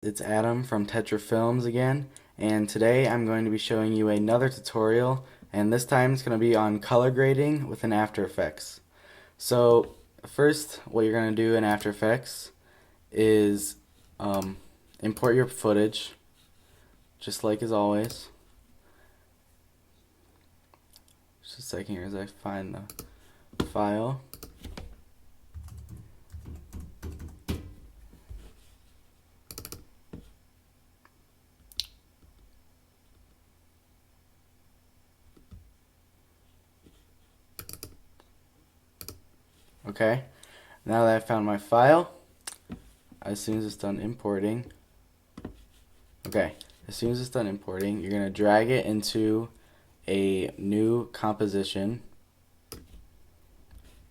It's Adam from Tetra Films again, and today I'm going to be showing you another tutorial, and this time it's going to be on color grading within After Effects. So first, what you're going to do in After Effects is import your footage, just like as always. Just a second here as I find the file. Okay, now that I found my file, as soon as it's done importing, you're going to drag it into a new composition.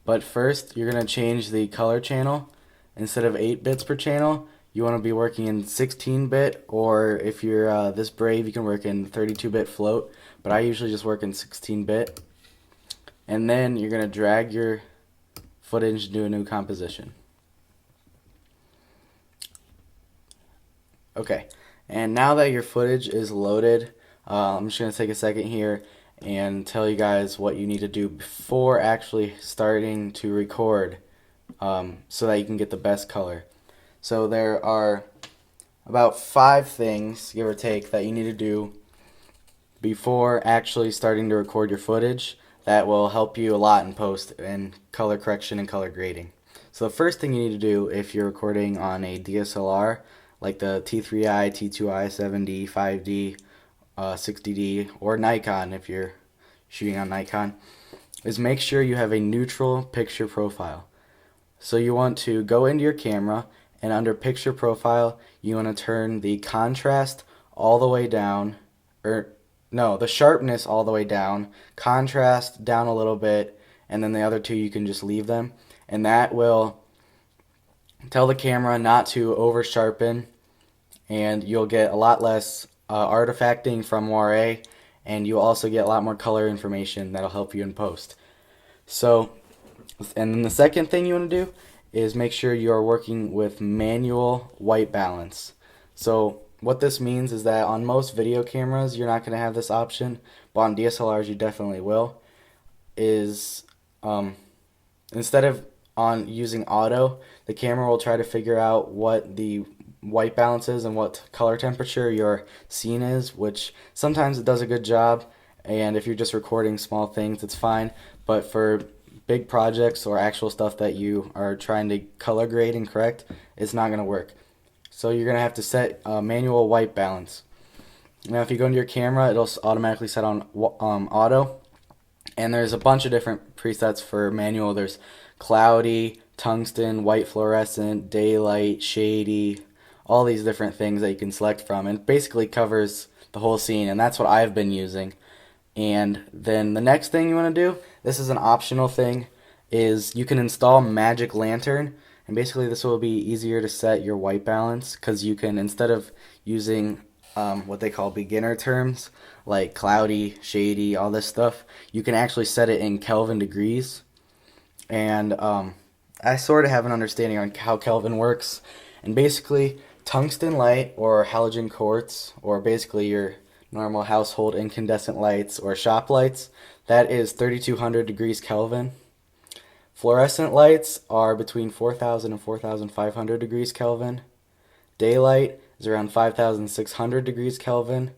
But first, you're going to change the color channel. Instead of 8 bits per channel, you want to be working in 16-bit, or if you're this brave, you can work in 32-bit float, but I usually just work in 16-bit. And then you're going to drag your footage into a new composition. Okay, and now that your footage is loaded, I'm just going to take a second here and tell you guys what you need to do before actually starting to record, so that you can get the best color. So there are about 5 things, give or take, that you need to do before actually starting to record your footage that will help you a lot in post and color correction and color grading. So the first thing you need to do if you're recording on a DSLR, like the T3i, T2i, 7D, 5D, 60D, or Nikon if you're shooting on Nikon, is make sure you have a neutral picture profile. So you want to go into your camera, and under picture profile you want to turn the contrast all the way down, the sharpness all the way down, contrast down a little bit, and then the other two you can just leave them, and that will tell the camera not to over sharpen, and you'll get a lot less artifacting from moire, and you'll also get a lot more color information that'll help you in post. So, and then the second thing you want to do is make sure you're working with manual white balance. So what this means is that on most video cameras you're not going to have this option, but on DSLRs you definitely will. Instead of on using auto, the camera will try to figure out what the white balance is and what color temperature your scene is, which sometimes it does a good job, and if you're just recording small things it's fine, but for big projects or actual stuff that you are trying to color grade and correct, it's not going to work. So you're going to have to set manual white balance. Now if you go into your camera, it'll automatically set on auto, and there's a bunch of different presets for manual. There's cloudy, tungsten, white fluorescent, daylight, shady, all these different things that you can select from, and it basically covers the whole scene, and that's what I've been using. And then the next thing you want to do, this is an optional thing, is you can install Magic Lantern, and basically this will be easier to set your white balance, because you can, instead of using what they call beginner terms like cloudy, shady, all this stuff, you can actually set it in Kelvin degrees. And I sort of have an understanding on how Kelvin works, and basically tungsten light or halogen quartz, or basically your normal household incandescent lights or shop lights, that is 3200 degrees Kelvin. Fluorescent lights are between 4000 and 4500 degrees Kelvin. Daylight is around 5600 degrees Kelvin.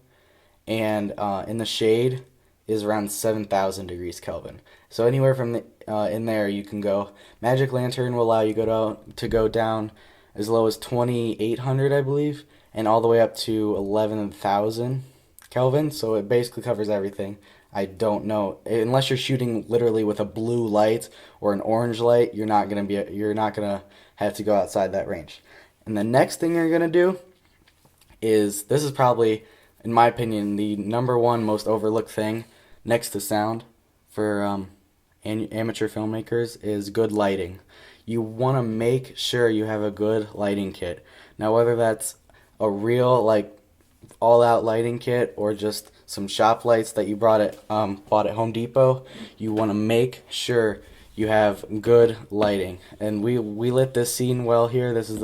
And in the shade is around 7000 degrees Kelvin. So anywhere from in there you can go. Magic Lantern will allow you to go down as low as 2800, I believe, and all the way up to 11,000 Kelvin, so it basically covers everything. I don't know, unless you're shooting literally with a blue light or an orange light, you're not gonna have to go outside that range. And the next thing you're gonna do is, this is probably, in my opinion, the number one most overlooked thing next to sound for amateur filmmakers, is good lighting. You want to make sure you have a good lighting kit. Now whether that's a real all-out lighting kit or just some shop lights that you bought at Home Depot, you want to make sure you have good lighting. And we lit this scene well here. This is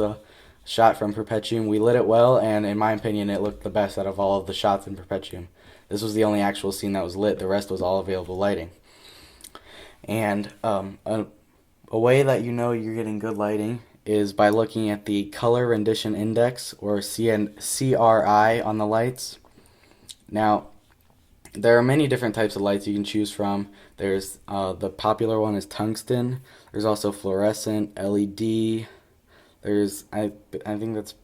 shot from Perpetuum. We lit it well, and in my opinion, it looked the best out of all of the shots in Perpetuum. This was the only actual scene that was lit. The rest was all available lighting. And a way that you know you're getting good lighting is by looking at the color rendition index, or CRI, on the lights. Now, there are many different types of lights you can choose from. There's the popular one is tungsten. There's also fluorescent, LED. There's I think that's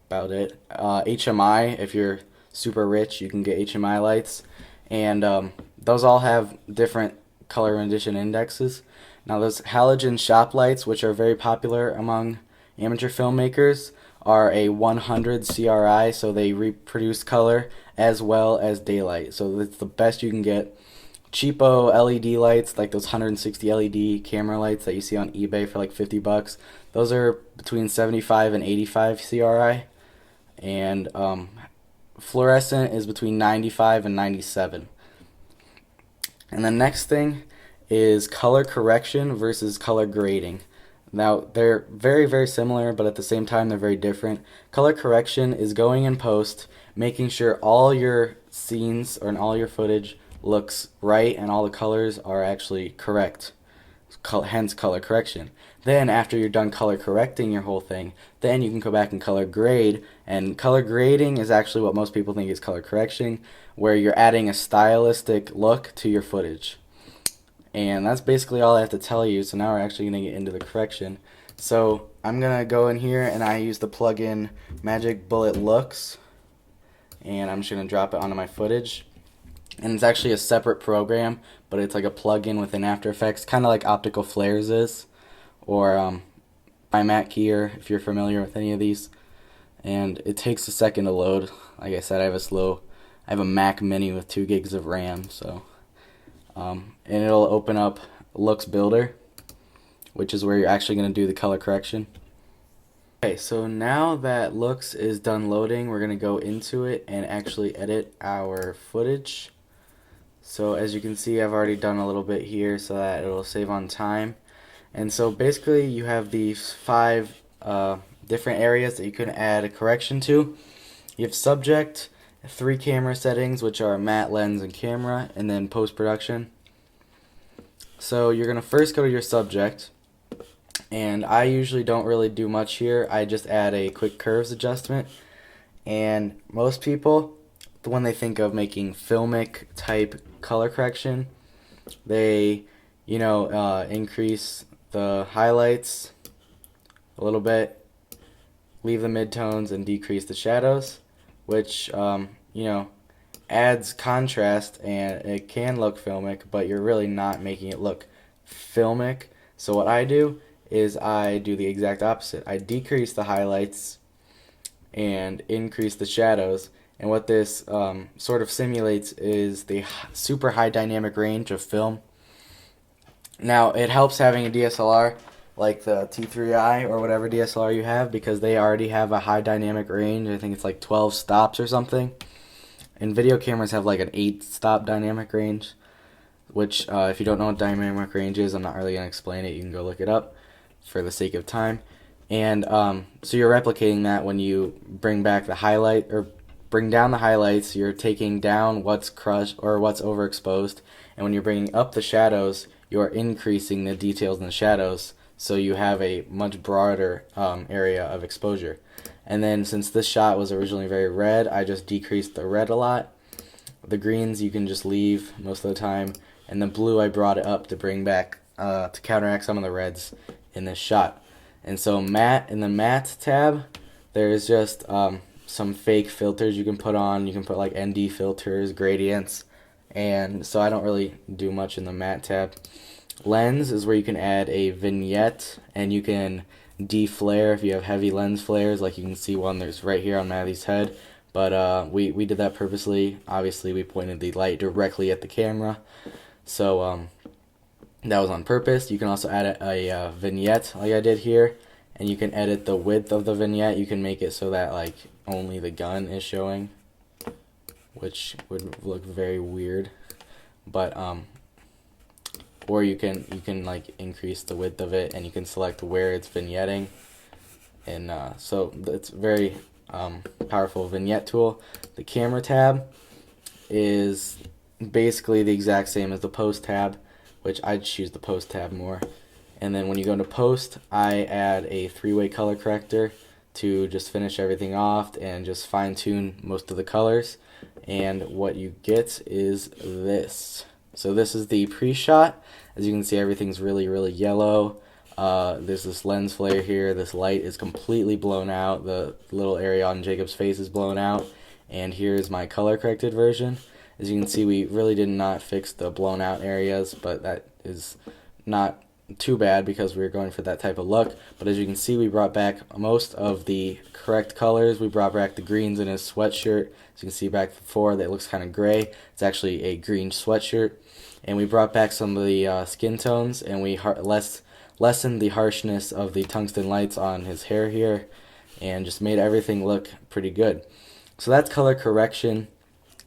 about it. HMI, if you're super rich, you can get HMI lights, and those all have different color rendition indexes. Now, those halogen shop lights, which are very popular among amateur filmmakers, are a 100 CRI, so they reproduce color as well as daylight. So it's the best you can get. Cheapo LED lights, like those 160 LED camera lights that you see on eBay for like $50, those are between 75 and 85 CRI. And fluorescent is between 95 and 97. And the next thing is color correction versus color grading. Now, they're very, very similar, but at the same time, they're very different. Color correction is going in post, making sure all your scenes or all your footage looks right and all the colors are actually correct. Hence, color correction. Then, after you're done color correcting your whole thing, then you can go back and color grade. And color grading is actually what most people think is color correction, where you're adding a stylistic look to your footage. And that's basically all I have to tell you. So now we're actually going to get into the correction. So I'm going to go in here and I use the plugin Magic Bullet Looks. And I'm just going to drop it onto my footage. And it's actually a separate program, but it's like a plugin within After Effects, kind of like Optical Flares is, or by Matt Keir, if you're familiar with any of these. And it takes a second to load. Like I said, I have a Mac Mini with 2 gigs of RAM, so... and it'll open up Looks Builder, which is where you're actually going to do the color correction. Okay, so now that Looks is done loading, we're going to go into it and actually edit our footage. So as you can see, I've already done a little bit here so that it'll save on time. And so basically you have these 5 different areas that you can add a correction to. You have subject, 3 camera settings, which are matte, lens, and camera, and then post-production. So you're going to first go to your subject, and I usually don't really do much here. I just add a quick curves adjustment. And most people, when they think of making filmic type color correction, they, increase the highlights a little bit, leave the midtones, and decrease the shadows, which adds contrast, and it can look filmic, but you're really not making it look filmic. So what I do is I do the exact opposite. I decrease the highlights and increase the shadows, and what this sort of simulates is the super high dynamic range of film. Now, it helps having a DSLR like the T3i or whatever DSLR you have, because they already have a high dynamic range. I think it's like 12 stops or something. And video cameras have like an 8-stop dynamic range, which if you don't know what dynamic range is, I'm not really going to explain it. You can go look it up for the sake of time. And so you're replicating that when you bring back the highlight, or bring down the highlights, you're taking down what's crushed or what's overexposed. And when you're bringing up the shadows, you're increasing the details in the shadows, so you have a much broader area of exposure. And then since this shot was originally very red, I just decreased the red a lot. The greens you can just leave most of the time, and the blue I brought it up to bring back, to counteract some of the reds in this shot. And so matte, in the matte tab, there's just some fake filters you can put on. You can put like ND filters, gradients, and so I don't really do much in the matte tab. Lens is where you can add a vignette, and you can deflare if you have heavy lens flares, like you can see one there's right here on Matthew's head. But we did that purposely. Obviously, we pointed the light directly at the camera, so that was on purpose. You can also add a vignette like I did here, and you can edit the width of the vignette. You can make it so that like only the gun is showing, which would look very weird. But or you can like increase the width of it, and you can select where it's vignetting, and so it's a very powerful vignette tool. The camera tab is basically the exact same as the post tab, which I'd choose the post tab more. And then when you go into post, I add a 3-way color corrector to just finish everything off and just fine tune most of the colors. And what you get is this. So this is the pre-shot. As you can see, everything's really yellow. There's this lens flare here. This light is completely blown out. The little area on Jacob's face is blown out. And here's my color corrected version. As you can see, we really did not fix the blown out areas, but that is not too bad because we were going for that type of look. But as you can see, we brought back most of the correct colors. We brought back the greens in his sweatshirt. As you can see back before, that looks kind of gray. It's actually a green sweatshirt. And we brought back some of the skin tones, and we lessened the harshness of the tungsten lights on his hair here, and just made everything look pretty good. So that's color correction.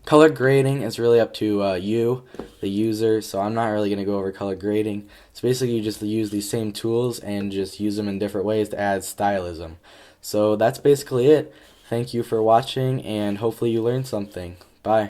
Color grading is really up to you, the user, so I'm not really going to go over color grading. So basically you just use these same tools and just use them in different ways to add stylism. So that's basically it. Thank you for watching, and hopefully you learned something. Bye.